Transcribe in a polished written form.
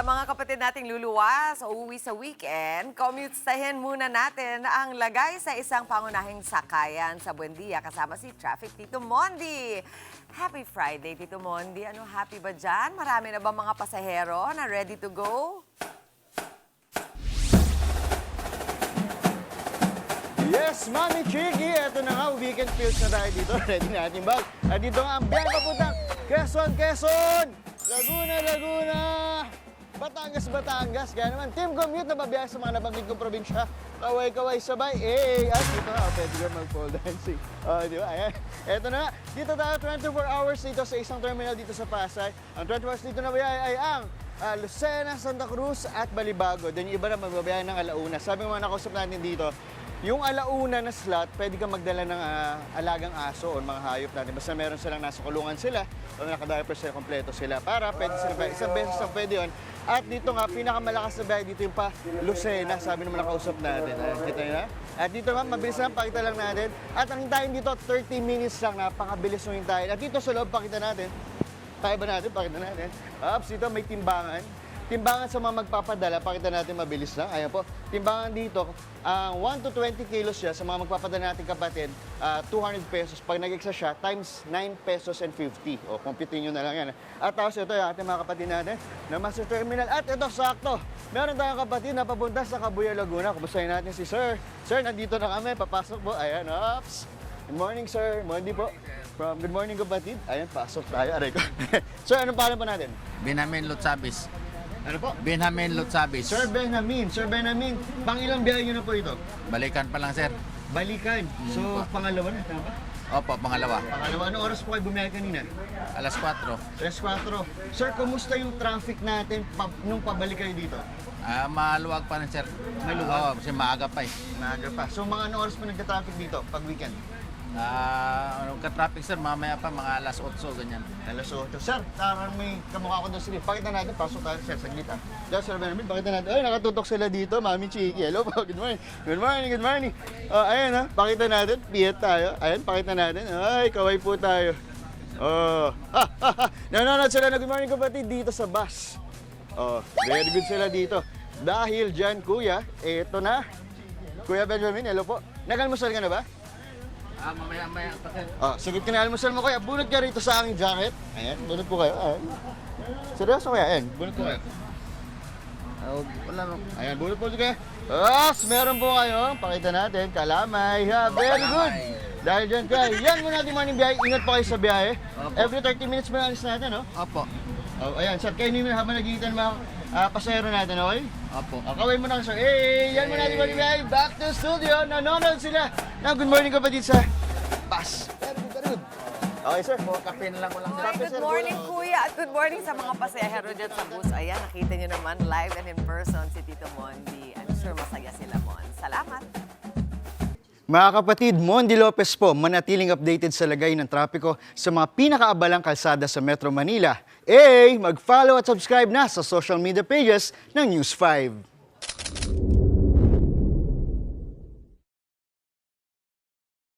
Sa mga kapatid nating luluwas o uuwi sa weekend, commute-stahin muna natin ang lagay sa isang pangunahing sakayan sa Buendia kasama si Traffic Tito Mondi. Happy Friday, Tito Mondi. Ano, happy ba dyan? Marami na ba mga pasahero na ready to go? Yes, Mami Chiki! Ito na nga, weekend feels na tayo dito. Ready na ating bag. At dito nga ang biyahe papuntang Quezon, Quezon! Laguna, Laguna! Batangas, Batangas. Kaya naman, team commute na babiyahe sa mga nabanggit kong probinsya. Kaway-kaway sabay. At dito nga, pwede ka mag-pole dancing. Di ba? Ayan. Ito na nga, dito tayo 24 hours dito sa isang terminal dito sa Pasay. Ang 24 hours dito na biyahe ay ang Lucena, Santa Cruz at Balibago. Then yung iba na magbabiyahe ng Alauna. Sabi nga nakausap natin dito, yung alauna na slot, pwede kang magdala ng alagang aso o mga hayop natin. Basta meron silang nasa kulungan sila o nakadiaper sila, kompleto sila. Para pwede sila ba, isang beses lang pwede yun. At dito nga, pinakamalakas na biyahe dito yung pa Lucena, sabi naman nakausap natin. Kita nyo na? At dito nga, mabilis lang, pakita lang natin. At ang hintayin dito, 30 minutes lang, napakabilis yung hintayin. At dito sa loob, pakita natin. Kaya ba natin? Pakita natin. Ups, dito may timbangan. Timbangan sa mga magpapadala, pakita natin mabilis lang. Ayan po, timbangan dito, 1 to 20 kilos siya sa mga magpapadala natin kapatid, 200 pesos. Pag nag-extra siya, times 9 pesos and 50. O, computin nyo na lang yan. At tapos ito yung ating mga kapatid natin na Master Terminal. At ito, sakto, meron tayong kapatid na papunta sa Cabuya, Laguna. Kumustahin natin si Sir. Sir, nandito na kami, papasok po. Ayan, ups. Good morning, Sir. Mondi po. From Good Morning Kapatid. Ayan, pasok tayo. Aray ko. Sir, anong pangalan po natin? Benjamin Lotsabis. Ano po? Benjamin Lotsabis. Sir Benjamin, pang ilang biyahe nyo na po ito? Balikan pa lang, sir. Balikan. So, pangalawa na, tama ba? Opo, pangalawa. Pangalawa, anong oras po kayo bumiyahe kanina? Alas 4. Alas 4. Sir, kumusta yung traffic natin nung pabalik kayo dito? Maluwag pa rin, sir. Maluwag? Oo, kasi maaga pa eh. Maaga pa. So, mga anong oras po nagka-traffic dito pag weekend? Ka-traffic, sir, mamaya pa, mga alas 8, ganyan. Alas 8. Sir, tarang may kamukha ko doon sila. Pakita natin, pasok tayo, sir, saglit ha. Diyan, Sir Benjamin, pakita natin. Ay, nakatutok sila dito, Mami Chiki. Hello po, good morning. Good morning, good morning. Ayan ha, pakita natin, piyet tayo. Ayan, pakita natin. Ay, kaway po tayo. Nanonood sila na good morning kapatid dito sa bus. Very good sila dito. Dahil dyan, kuya, eto na. Kuya Benjamin, hello po. Nag-almusal ka na ba? Mamaya pa, sir. Sagot ka na almusal mo kuya. Bunot ka rito sa aking jacket. Ayan, bunot po kayo. Ayan. Seryoso kaya? Ayan, bunot po kayo. Wala no. Ayan, bunot po kayo. Meron po kayo. Pakita natin. Kalamay. Very good. Dahil dyan kayo. Yan muna natin morning biyahe. Ingat po kayo sa biyahe. Opo. Every 30 minutes mo alis natin, no? Opo. Ayan, sir. Kayo naman habang nagkikita ng mga pasahero natin, okay? Opo. Kaway mo na sir. Yan muna natin morning biyahe. Back to studio. Nanonood sila. Now, good morning kapatid sa bus. Very good, very good. Okay, sir. Kape na lang ko lang, sir. Hi, good morning, Kuya, at good morning sa mga pasahero dyan sa bus. Ayan, nakita nyo naman live and in person si Tito Mondi. I'm sure masaya sila, Mon. Salamat. Mga kapatid, Mondi Lopez po, manatiling updated sa lagay ng trapiko sa mga pinakaabalang kalsada sa Metro Manila. Mag-follow at subscribe na sa social media pages ng News 5.